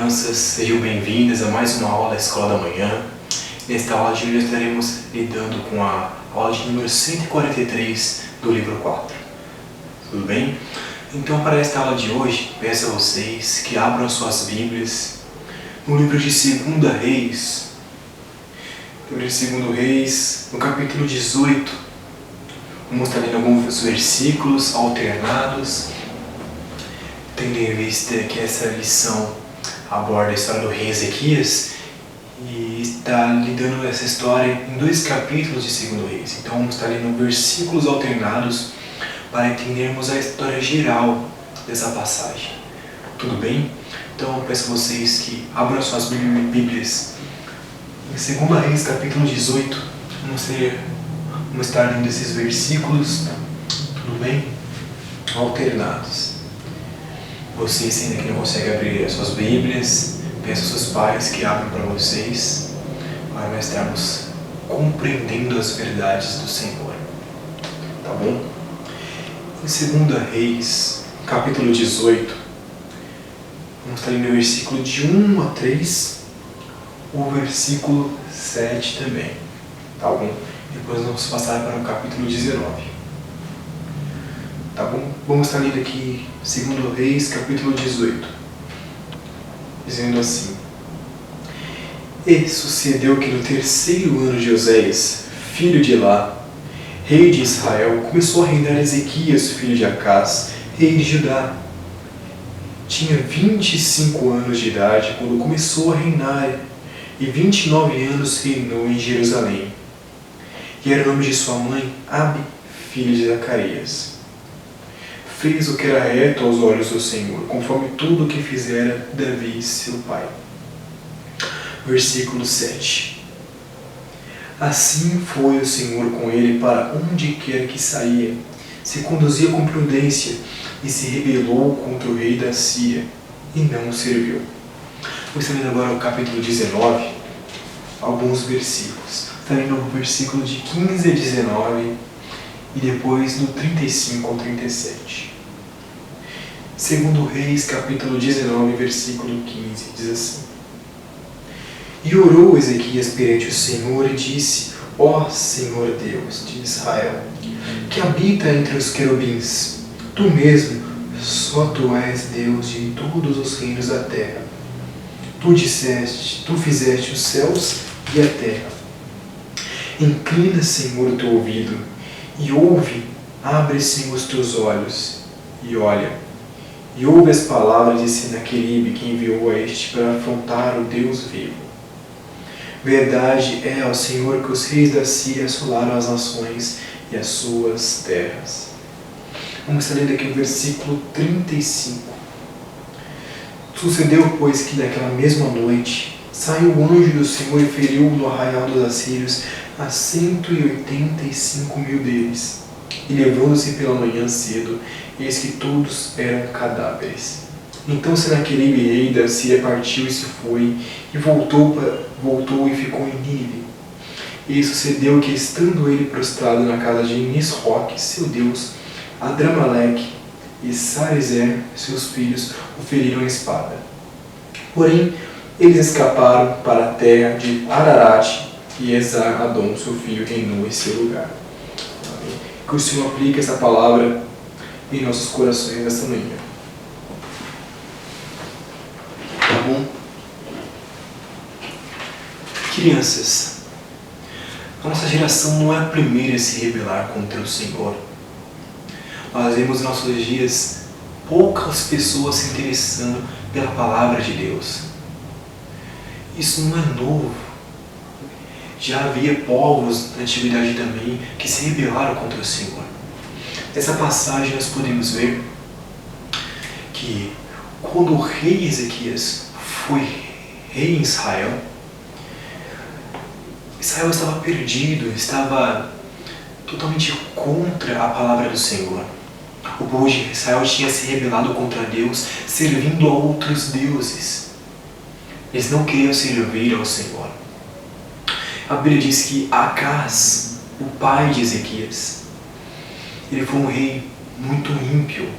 crianças, sejam bem-vindas a mais uma aula da Escola da Manhã. Nesta aula de hoje estaremos lidando com a aula de número 143 do livro 4. Tudo bem? Então, para esta aula de hoje, peço a vocês que abram suas Bíblias no livro de 2 Reis. Livro de 2 Reis, no capítulo 18. Vamos estar lendo alguns versículos alternados, tendo em vista que essa lição aborda a história do rei Ezequias e está lidando essa história em 2 capítulos de 2 Reis. Então vamos estar lendo versículos alternados para entendermos a história geral dessa passagem. Tudo bem? Então eu peço a vocês que abram suas Bíblias em 2 Reis capítulo 18. Vamos estar lendo esses versículos, tudo bem? Alternados. Vocês ainda que não conseguem abrir as suas Bíblias, peço aos seus pais que abram para vocês, para nós estarmos compreendendo as verdades do Senhor. Tá bom? Em 2 Reis, capítulo 18, vamos estar lendo o versículo de 1 a 3, o versículo 7 também. Tá bom? Depois vamos passar para o capítulo 19. Tá bom? Vamos estar lendo aqui 2 Reis, capítulo 18. Dizendo assim: E sucedeu que no 3º ano de Oséias, filho de Elá, rei de Israel, começou a reinar Ezequias, filho de Acás, rei de Judá. Tinha 25 anos de idade quando começou a reinar, e 29 anos reinou em Jerusalém. E era o nome de sua mãe Abi, filha de Zacarias. Fez o que era reto aos olhos do Senhor, conforme tudo o que fizera Davi, seu pai. Versículo 7. Assim foi o Senhor com ele para onde quer que saía, se conduzia com prudência e se rebelou contra o rei da Síria e não o serviu. Vamos estar lendo agora o capítulo 19, alguns versículos. Está lendo o versículo de 15 a 19 e depois do 35 ao 37. 2 Reis, capítulo 19, versículo 15, diz assim: E orou Ezequias perante o Senhor e disse: Ó Senhor Deus de Israel, que habita entre os querubins, tu mesmo, só tu és Deus de todos os reinos da terra. Tu fizeste os céus e a terra. Inclina, Senhor, o teu ouvido, e ouve, abre, Senhor, os teus olhos, e olha, e ouve as palavras de Senaqueribe, que enviou a este para afrontar o Deus vivo. Verdade é ao Senhor que os reis da Síria assolaram as nações e as suas terras. Vamos estar lendo aqui o versículo 35. Sucedeu, pois, que naquela mesma noite saiu o anjo do Senhor e feriu no arraial dos assírios a 185 mil deles. E levando-se pela manhã cedo, eis que todos eram cadáveres. Então Senaqueribe, rei da Síria, partiu e se foi, e voltou e ficou em Nínive. E sucedeu que, estando ele prostrado na casa de Nisroque, seu deus, Adramaleque e Sarezer, seus filhos, o feriram a espada. Porém, eles escaparam para a terra de Ararat, e Esar-Adom, seu filho, reinou em seu lugar. Amém. Que o Senhor aplique essa palavra em nossos corações nesta manhã. Tá bom? Crianças, a nossa geração não é a primeira a se rebelar contra o Senhor. Nós vemos em nossos dias poucas pessoas se interessando pela palavra de Deus. Isso não é novo. Já havia povos na antiguidade também que se rebelaram contra o Senhor. Nessa passagem nós podemos ver que quando o rei Ezequias foi rei em Israel, Israel estava perdido, estava totalmente contra a palavra do Senhor. O povo de Israel tinha se rebelado contra Deus, servindo a outros deuses. Eles não queriam servir ao Senhor. A Bíblia diz que Acás, o pai de Ezequias, ele foi um rei muito ímpio.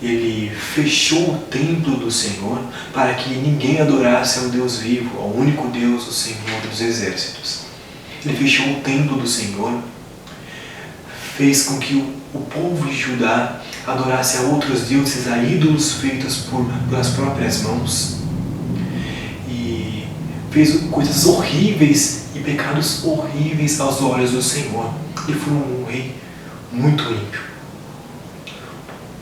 ele fechou o templo do Senhor para que ninguém adorasse ao Deus vivo, ao único Deus, o Senhor dos exércitos. Ele fechou o templo do Senhor, fez com que o povo de Judá adorasse a outros deuses, a ídolos feitos pelas próprias mãos. E fez coisas horríveis e pecados horríveis aos olhos do Senhor. Ele foi um rei muito ímpio,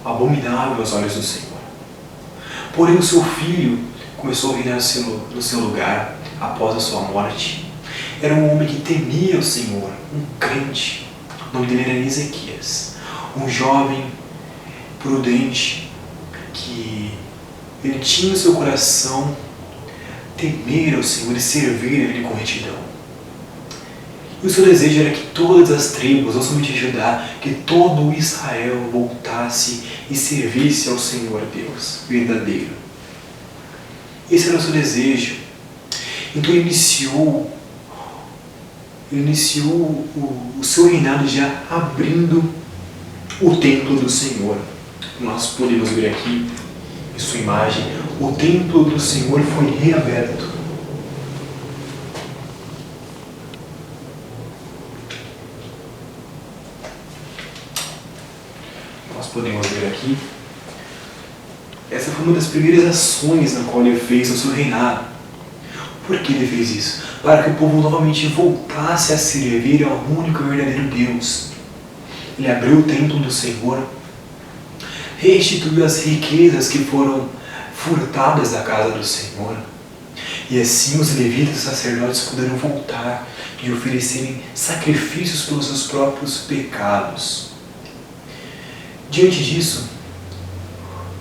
abominável aos olhos do Senhor. Porém, o seu filho começou a reinar no seu lugar após a sua morte. Era um homem que temia o Senhor, um crente. O nome dele era Ezequias, um jovem prudente que ele tinha no seu coração temer ao Senhor e servir a Ele com retidão. E o seu desejo era que todas as tribos, não somente Judá, que todo Israel voltasse e servisse ao Senhor Deus verdadeiro. Esse era o seu desejo. Então ele iniciou o seu reinado já abrindo o templo do Senhor. Nós podemos ver aqui em sua imagem, o templo do Senhor foi reaberto. Nós podemos ver aqui, essa foi uma das primeiras ações na qual ele fez no seu reinado. Por que ele fez isso? Para que o povo novamente voltasse a servir ao único e verdadeiro Deus. Ele abriu o templo do Senhor, restituiu as riquezas que foram furtadas da casa do Senhor. E assim os levitas e sacerdotes puderam voltar e oferecerem sacrifícios pelos seus próprios pecados. Diante disso,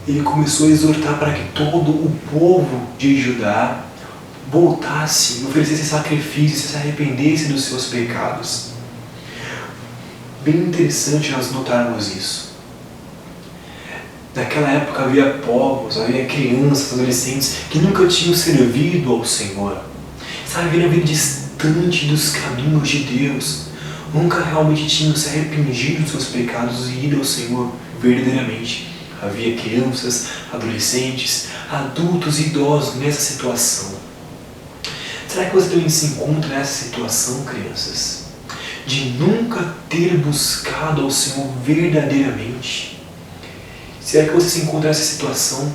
ele começou a exortar para que todo o povo de Judá voltasse, oferecesse sacrifícios, se arrependesse dos seus pecados. Bem interessante nós notarmos isso. Naquela época havia povos, havia crianças, adolescentes que nunca tinham servido ao Senhor. Estavam vivendo distante dos caminhos de Deus. Nunca realmente tinham se arrependido dos seus pecados e ido ao Senhor verdadeiramente. Havia crianças, adolescentes, adultos e idosos nessa situação. Será que você também se encontra nessa situação, crianças? De nunca ter buscado ao Senhor verdadeiramente? Será que você se encontra nessa situação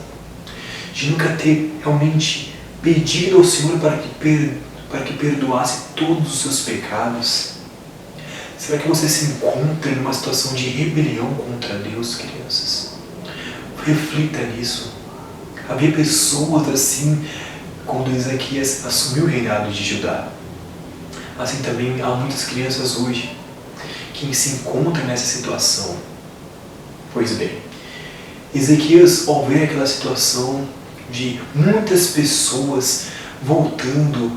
de nunca ter realmente pedido ao Senhor para que perdoasse todos os seus pecados? Será que você se encontra numa situação de rebelião contra Deus, crianças? Reflita nisso. Havia pessoas assim quando Ezequias assumiu o reinado de Judá. Assim também há muitas crianças hoje que se encontram nessa situação. Pois bem, Ezequias, ao ver aquela situação de muitas pessoas voltando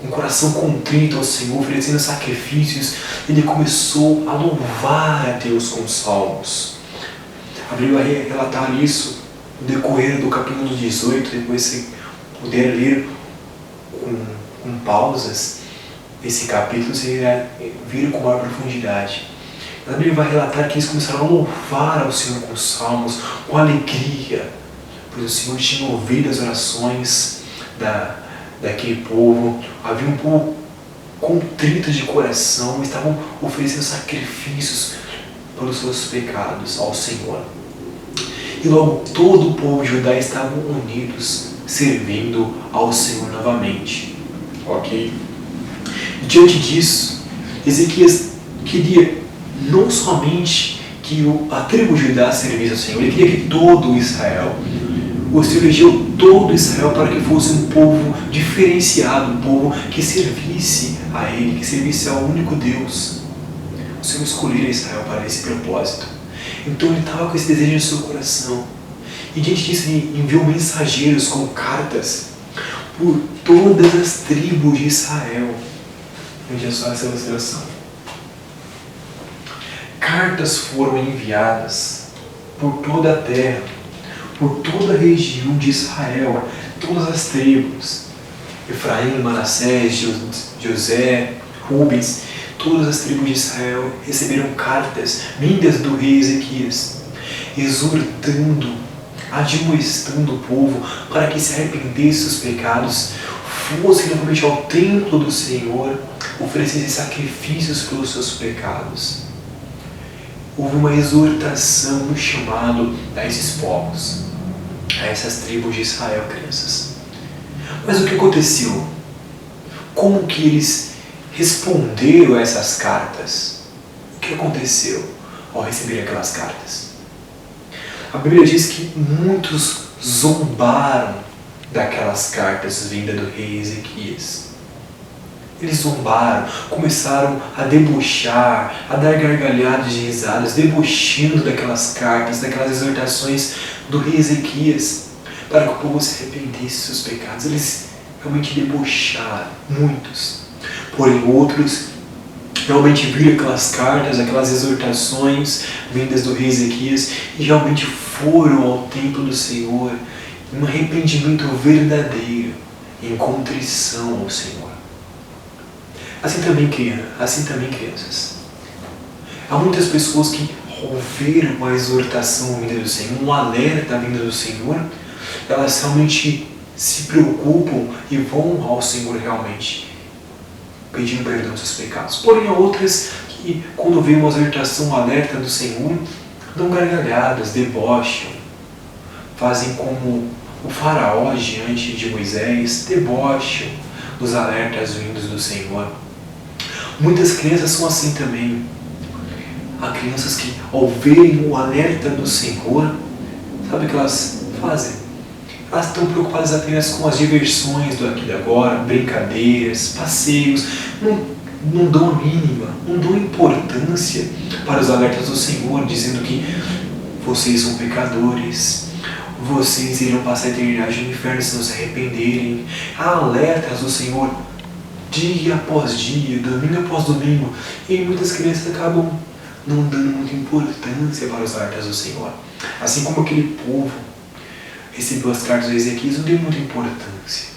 com o coração contrito ao Senhor, oferecendo sacrifícios, ele começou a louvar a Deus com salmos. Abriu a relatar isso no decorrer do capítulo 18, depois se puder ler com pausas esse capítulo, você irá vir com maior profundidade. A Bíblia vai relatar que eles começaram a louvar ao Senhor com salmos, com alegria, pois o Senhor tinha ouvido as orações daquele povo. Havia um povo contrito de coração, estavam oferecendo sacrifícios pelos seus pecados ao Senhor. E logo todo o povo de Judá estavam unidos, servindo ao Senhor novamente. Ok? Diante disso, Ezequias queria não somente que a tribo de Judá servisse ao Senhor, ele queria que todo Israel, o Senhor elegeu todo Israel para que fosse um povo diferenciado, um povo que servisse a Ele, que servisse ao único Deus. O Senhor escolheu Israel para esse propósito. Então ele estava com esse desejo no seu coração. E diante disso ele enviou mensageiros com cartas por todas as tribos de Israel. Veja só essa ilustração. Cartas foram enviadas por toda a terra, por toda a região de Israel, todas as tribos. Efraim, Manassés, José, Rubens, todas as tribos de Israel receberam cartas vindas do rei Ezequias. exortando, admoestando o povo para que se arrependesse dos pecados, fosse novamente ao templo do Senhor, oferecesse sacrifícios pelos seus pecados. Houve uma exortação, um chamado a esses povos, a essas tribos de Israel, crianças. Mas o que aconteceu? Como que eles responderam a essas cartas? O que aconteceu ao receber aquelas cartas? A Bíblia diz que muitos zombaram daquelas cartas vindas do rei Ezequias. Eles zombaram, começaram a debochar, a dar gargalhadas de risadas, debochando daquelas cartas, daquelas exortações do rei Ezequias, para que o povo se arrependesse dos seus pecados. Eles realmente debocharam, muitos. Porém, outros realmente viram aquelas cartas, aquelas exortações vindas do rei Ezequias e realmente foram ao templo do Senhor em um arrependimento verdadeiro, em contrição ao Senhor. Assim também, crianças. Há muitas pessoas que ouviram a exortação vinda do Senhor, um alerta vinda do Senhor, elas realmente se preocupam e vão ao Senhor realmente, pedindo perdão dos seus pecados. Porém, há outras que, quando vêem uma exortação, um alerta do Senhor, dão gargalhadas, debocham, fazem como o faraó diante de Moisés, debocham dos alertas vindos do Senhor. Muitas crianças são assim também. Há crianças que, ao verem o alerta do Senhor, sabe o que elas fazem? Elas estão preocupadas apenas com as diversões do aqui e agora, brincadeiras, passeios, não dão a mínima, não dão importância para os alertas do Senhor, dizendo que vocês são pecadores, vocês irão passar a eternidade no inferno se não se arrependerem. Há alertas do Senhor dia após dia, domingo após domingo, e muitas crianças acabam não dando muita importância para os alertas do Senhor. Assim como aquele povo recebeu as cartas de Ezequias, não deu muita importância.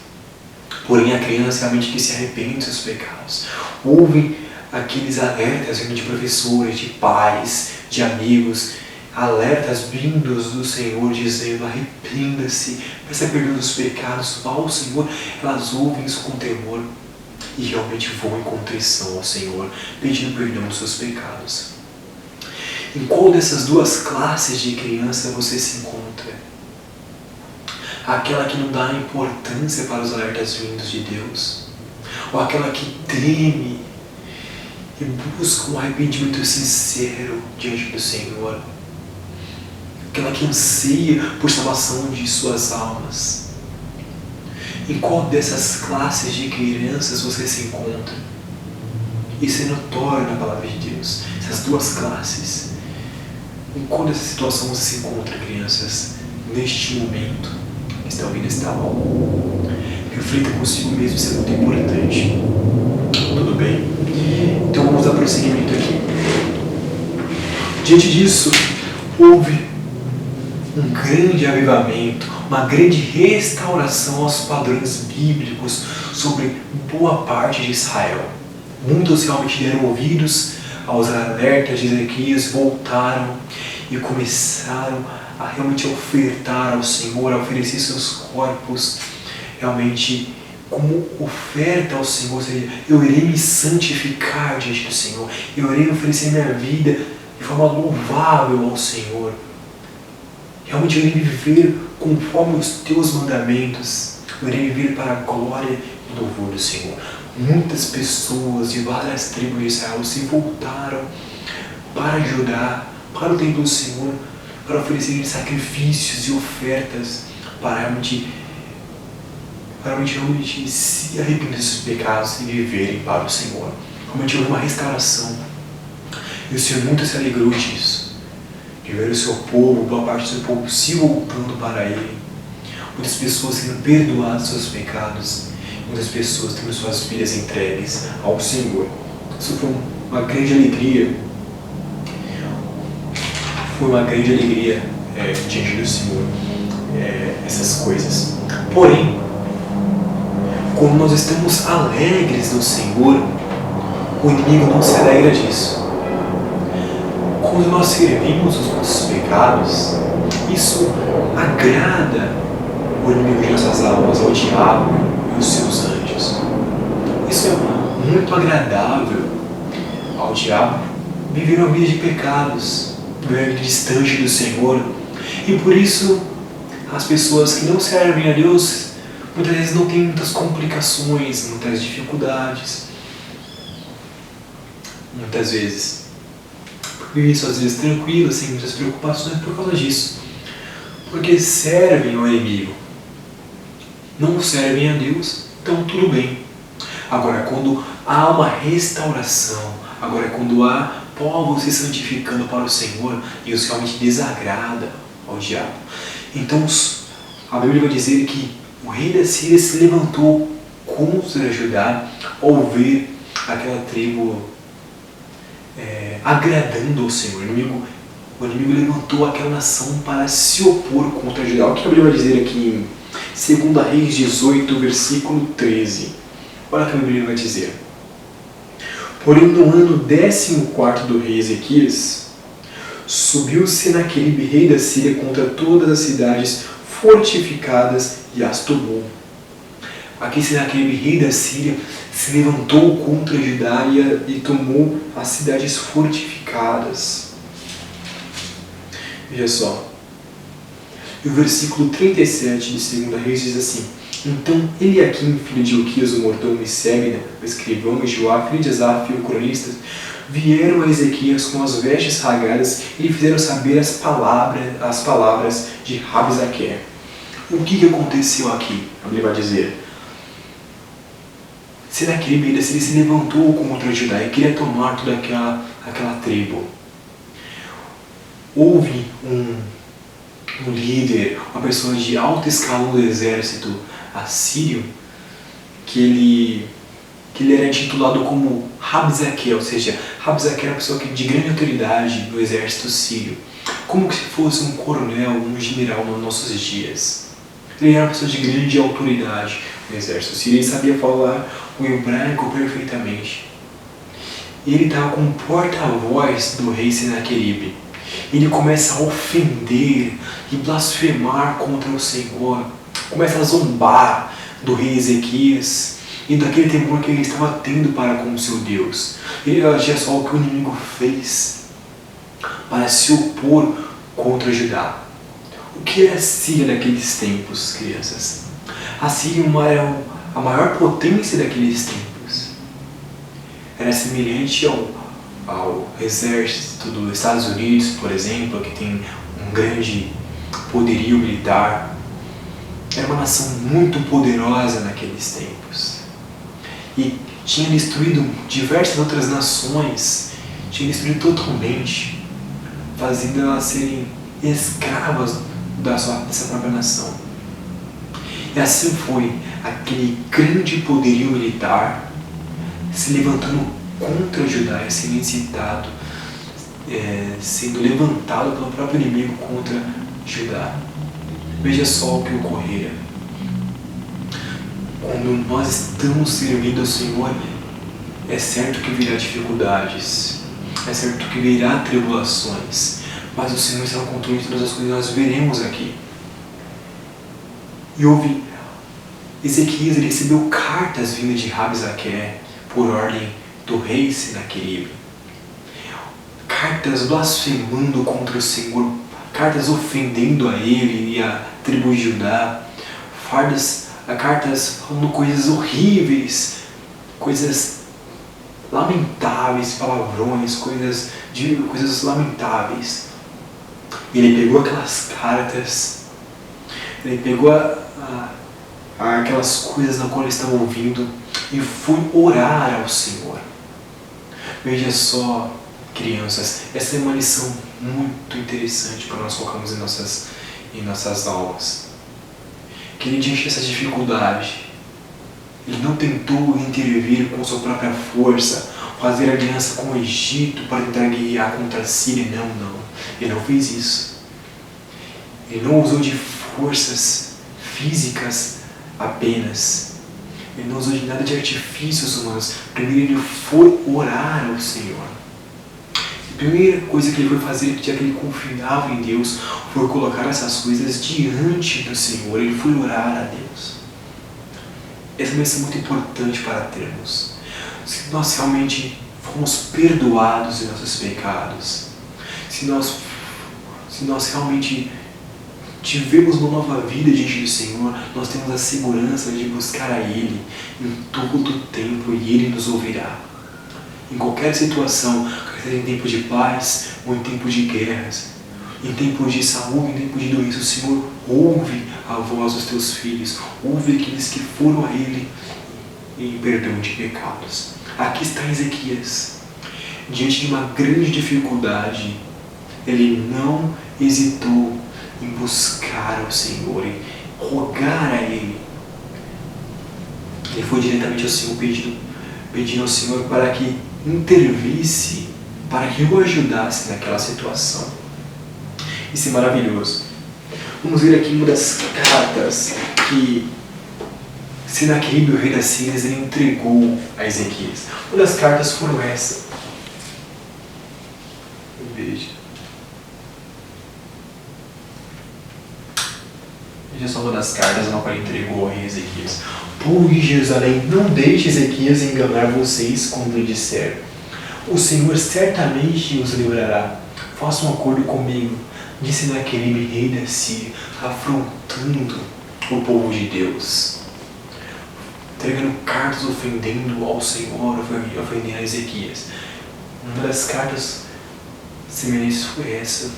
Porém, a criança realmente que se arrepende dos seus pecados, ouvem aqueles alertas vindo de professores, de pais, de amigos, alertas vindos do Senhor dizendo: arrependa-se, peça perdão dos pecados, vá ao Senhor. Elas ouvem isso com temor e realmente vão em contrição ao Senhor, pedindo perdão dos seus pecados. Em qual dessas duas classes de criança você se encontra? Aquela que não dá importância para os alertas vindos de Deus? Ou aquela que teme e busca um arrependimento sincero diante do Senhor? Aquela que anseia por salvação de suas almas? Em qual dessas classes de crianças você se encontra? Isso é notório na palavra de Deus. Essas duas classes. Em qual dessa situação você se encontra, crianças, neste momento que está ouvindo esta aula? Reflita consigo mesmo, isso é muito importante. Tudo bem? Então vamos dar prosseguimento aqui. Diante disso, houve um grande avivamento, uma grande restauração aos padrões bíblicos sobre boa parte de Israel. Muitos realmente deram ouvidos aos alertas de Ezequias, voltaram e começaram a realmente ofertar ao Senhor, a oferecer seus corpos realmente como oferta ao Senhor. Ou seja, eu irei me santificar diante do Senhor, eu irei oferecer minha vida de forma louvável ao Senhor. Realmente eu irei viver conforme os teus mandamentos, eu irei viver para a glória e louvor do Senhor. Muitas pessoas de várias tribos de Israel se voltaram para ajudar, para o templo do Senhor, para oferecer sacrifícios e ofertas, para realmente se arrepender dos seus pecados e viverem para o Senhor. Realmente houve uma restauração. E o Senhor muito se alegrou disso, de ver o seu povo, boa parte do seu povo, se voltando para Ele. Muitas pessoas sendo perdoadas dos seus pecados, muitas pessoas tendo suas vidas entregues ao Senhor. Isso foi uma grande alegria. Foi uma grande alegria diante do Senhor, essas coisas. Porém, quando nós estamos alegres no Senhor, o inimigo não se alegra disso. quando nós servimos os nossos pecados, isso agrada o inimigo de nossas almas, ao diabo e os seus anjos. Isso é muito agradável ao diabo viver uma vida de pecados, viver distante do Senhor. E por isso, as pessoas que não servem a Deus muitas vezes não têm muitas complicações, muitas dificuldades. Muitas vezes vivem suas vidas tranquilas, sem muitas preocupações por causa disso. Porque servem ao inimigo. Não servem a Deus, então tudo bem. Agora, quando há uma restauração, agora quando há povos se santificando para o Senhor, isso realmente desagrada ao diabo. Então, a Bíblia vai dizer que o rei da Síria se levantou contra Judá ao ver aquela tribo agradando ao Senhor. O inimigo levantou aquela nação para se opor contra Judá. O que a Bíblia vai dizer aqui em 2 Reis 18, versículo 13? Olha o que a Bíblia vai dizer. Porém, no ano 14º do rei Ezequias, subiu Senaqueribe, rei da Síria, contra todas as cidades fortificadas e as tomou. Aqui Senaqueribe, rei da Síria, se levantou contra Judá e tomou as cidades fortificadas. Veja só. E o versículo 37 de 2 Reis diz assim: Então Eliaquim, filho de Ilquias, o mordomo, e Sebna, o escrivão, e Joá, filho de Asaf, o cronista, vieram a Ezequias com as vestes rasgadas e lhe fizeram saber as palavras de Rabzaque. O que aconteceu aqui? A Bíblia vai dizer. Senaqueribe, ele se levantou contra Judá e queria tomar toda aquela tribo. Houve um líder, uma pessoa de alto escalão do exército assírio, que ele era intitulado como Rabzaque, ou seja, Rabzaque era uma pessoa de grande autoridade no exército sírio, como se fosse um coronel, um general nos nossos dias. Ele era uma pessoa de grande autoridade no exército sírio, ele sabia falar o hebraico perfeitamente. E ele estava como porta-voz do rei Senaqueribe. Ele começa a ofender e blasfemar contra o Senhor, começa a zombar do rei Ezequias e daquele temor que ele estava tendo para com o seu Deus. Ele olha só o que o inimigo fez para se opor contra Judá. O que era a Síria naqueles tempos, crianças? A Síria era a maior potência daqueles tempos. Era semelhante ao exército dos Estados Unidos, por exemplo, que tem um grande poderio militar. Era uma nação muito poderosa naqueles tempos. E tinha destruído diversas outras nações, tinha destruído totalmente, fazendo elas serem escravas dessa própria nação. E assim foi aquele grande poderio militar se levantando contra Judá, sendo incitado, sendo levantado pelo próprio inimigo contra Judá. Veja só o que ocorrera. Quando nós estamos servindo ao Senhor, é certo que virá dificuldades, é certo que virá tribulações, mas o Senhor está no controle de todas as coisas, nós veremos aqui. E houve Ezequias, ele recebeu cartas vindas de Rabzaque por ordem do rei Senaqueribe. Cartas blasfemando contra o Senhor, cartas ofendendo a ele e a tribo de Judá, cartas falando coisas horríveis, coisas lamentáveis, palavrões, coisas lamentáveis. Ele pegou aquelas cartas, ele pegou aquelas coisas na qual ele estava ouvindo e foi orar ao Senhor. Veja só, crianças, essa é uma lição muito interessante para nós colocarmos em nossas aulas. Que ele, diante dessa dificuldade, ele não tentou intervir com sua própria força, fazer aliança com o Egito para tentar guerrear contra a Síria. Não. Ele não fez isso. Ele não usou de forças físicas apenas. Ele não usou de nada de artifícios humanos. Primeiro ele foi orar ao Senhor. A primeira coisa que ele foi fazer, já que ele confiava em Deus, foi colocar essas coisas diante do Senhor. Ele foi orar a Deus. Essa é uma lição muito importante para termos. Se nós realmente fomos perdoados em nossos pecados, se nós realmente tivemos uma nova vida diante do Senhor, nós temos a segurança de buscar a Ele em todo o tempo e Ele nos ouvirá. Em qualquer situação, quer seja em tempo de paz ou em tempo de guerras, em tempo de saúde, em tempo de doença, o Senhor ouve a voz dos teus filhos, ouve aqueles que foram a Ele em perdão de pecados. Aqui está Ezequias, diante de uma grande dificuldade, ele não hesitou em buscar o Senhor, em rogar a Ele. Ele foi diretamente ao Senhor pedindo ao Senhor para que intervisse, para que o ajudasse naquela situação. Isso é maravilhoso. Vamos ver aqui uma das cartas que Senaqueribe, o rei da Síria, ele entregou a Ezequias. Uma das cartas foram essa. Veja. Veja só uma das cartas na qual ele entregou ao rei Ezequias. Povo de Jerusalém, não deixe Ezequias enganar vocês quando lhe disser: o Senhor certamente os livrará. Faça um acordo comigo, disse Senaqueribe, rei da Síria, afrontando o povo de Deus, entregando cartas ofendendo ao Senhor, ofendendo a Ezequias. Uma das cartas semelhantes foi essa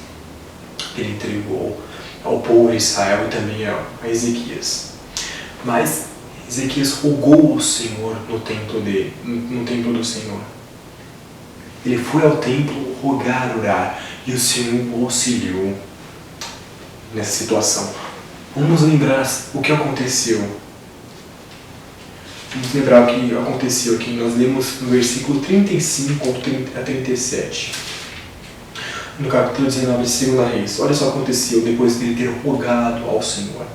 que ele entregou ao povo de Israel e também a Ezequias. Mas Ezequias rogou ao Senhor no templo do Senhor. Ele foi ao templo rogar, orar, e o Senhor o auxiliou nessa situação. Vamos lembrar o que aconteceu. Vamos lembrar o que aconteceu aqui. Nós lemos no versículo 35 a 37. No capítulo 19 de 2 Reis. Olha só o que aconteceu depois de ele ter rogado ao Senhor.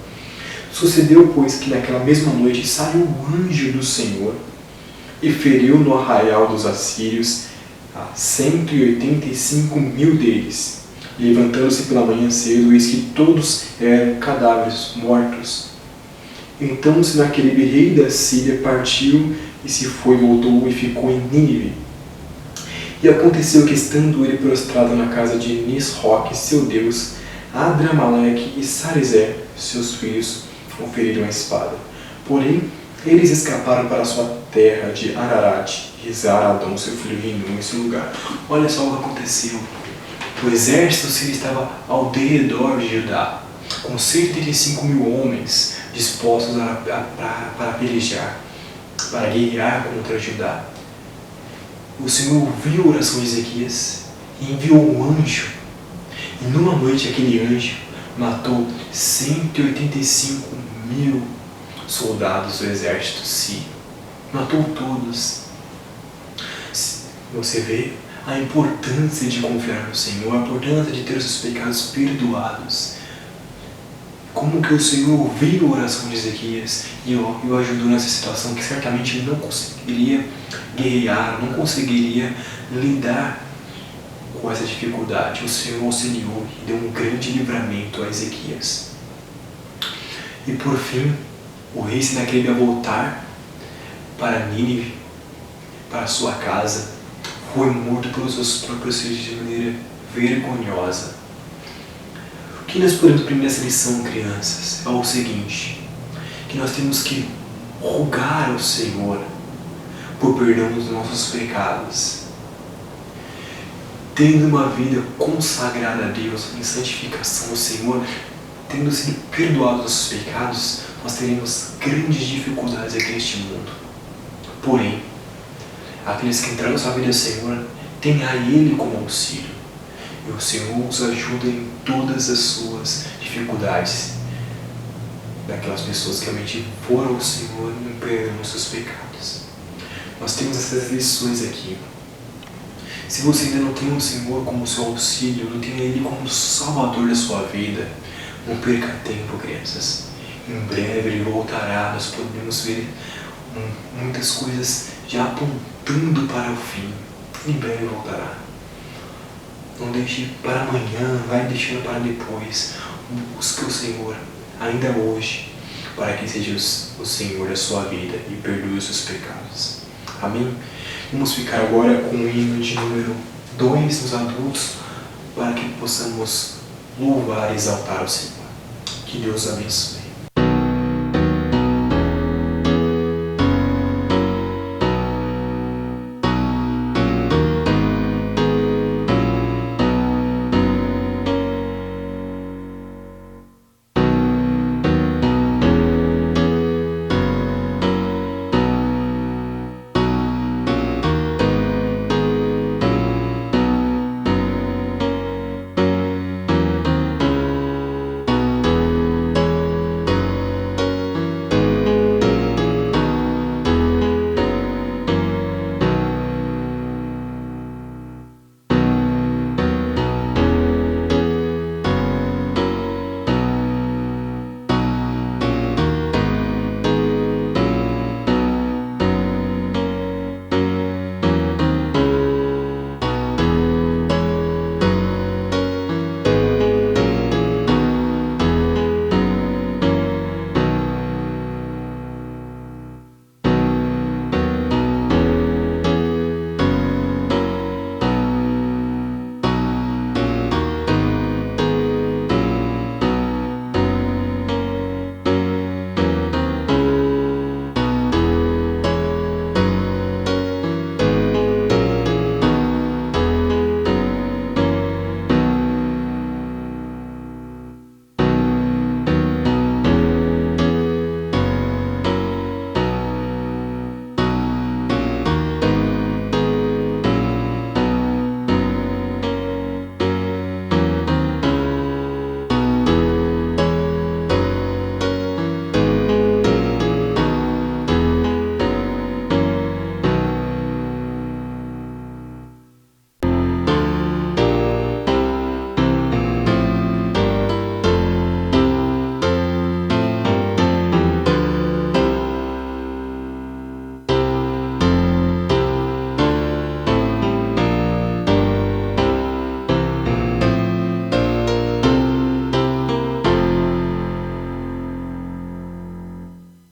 Sucedeu, pois, que naquela mesma noite saiu o anjo do Senhor e feriu no arraial dos assírios a 185.000 deles. Levantando-se pela manhã cedo, eis que todos eram cadáveres mortos. Então Senaqueribe, rei da Síria, partiu e se foi, voltou e ficou em Nínive. E aconteceu que, estando ele prostrado na casa de Nisroque, seu deus, Adramaleque e Sarizé, seus filhos, o feriram a espada. Porém, eles escaparam para a sua terra de Ararat, e Zaradão, seu filho, reinou em seu lugar. Olha só o que aconteceu. O exército sírio estava ao redor de Judá, com 185.000 homens dispostos para pelejar, para guerrear contra Judá. O Senhor ouviu a oração de Ezequias e enviou um anjo. E numa noite aquele anjo matou 185.000 soldados do exército sírio. Matou todos. Você vê a importância de confiar no Senhor, a importância de ter os seus pecados perdoados. Como que o Senhor ouviu a oração de Ezequias e o ajudou nessa situação que certamente ele não conseguiria guerrear, não conseguiria lidar com essa dificuldade. O Senhor auxiliou e deu um grande livramento a Ezequias. E por fim, o rei Senaqueribe, a voltar para Nínive, para sua casa, foi morto pelos seus próprios filhos de maneira vergonhosa. O que nós podemos aprender nessa lição, crianças, é o seguinte: que nós temos que rogar ao Senhor por perdão dos nossos pecados. Tendo uma vida consagrada a Deus, em santificação ao Senhor, tendo sido perdoados nossos pecados, nós teremos grandes dificuldades aqui neste mundo. Porém, aqueles que entregam sua vida ao Senhor, têm a Ele como auxílio. E o Senhor os ajuda em todas as suas dificuldades. Daquelas pessoas que realmente foram ao Senhor e perdoam os seus pecados. Nós temos essas lições aqui. Se você ainda não tem o Senhor como seu auxílio, não tem Ele como salvador da sua vida, não perca tempo, crianças. Em breve Ele voltará, nós podemos ver muitas coisas já apontando para o fim. Em breve voltará. Não deixe para amanhã, vai deixando para depois. Busque o Senhor ainda hoje, para que seja o Senhor da sua vida e perdoe os seus pecados. Amém? Vamos ficar agora com o hino de número 2 nos adultos, para que possamos louvar e exaltar o Senhor. Que Deus abençoe.